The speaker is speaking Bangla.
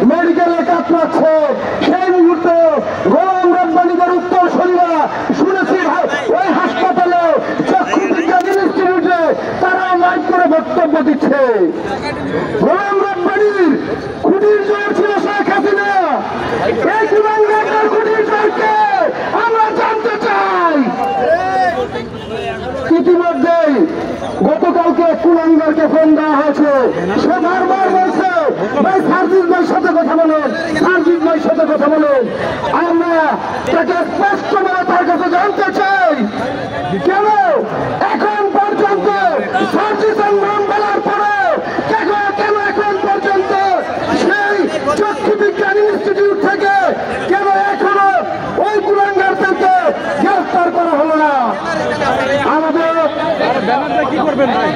মেডিকেলে কাতরাচ্ছে, সেই মুহূর্তে গোলাম রব্বানীদের উত্তর শরীরা শুনেছি ওই হাসপাতালে চক্ষু বিজ্ঞান ইনস্টিটিউটে তারা লাইভ করে বক্তব্য দিচ্ছে। গোলাম রব্বানীর খুঁটির জোর ছিল শেখ হাসিনা, এই কুলাঙ্গারদের খুঁটির জোরকে আমরা জানতে চাই। ইতিমধ্যেই গতকালকে কুলাঙ্গারকে ফোন দেওয়া হয়েছে, সে বারবার বলছে ভাই সার্জিস ভাইয়ের সাথে কথা বলেন, সার্জিস ভাইয়ের সাথে কথা বলেন। আমরা তাকে স্পষ্ট বলে তার কাছে জানতে চাই কেন এখন পর্যন্ত সার্জিসের নাম বলার পরে কেন এখন পর্যন্ত সেই চক্ষু বিজ্ঞান ইনস্টিটিউট থেকে কেন এখনো ওই কুলাঙ্গারদেরকে গ্রেফতার করা হলো না। আমাদের কি করবেন ভাই?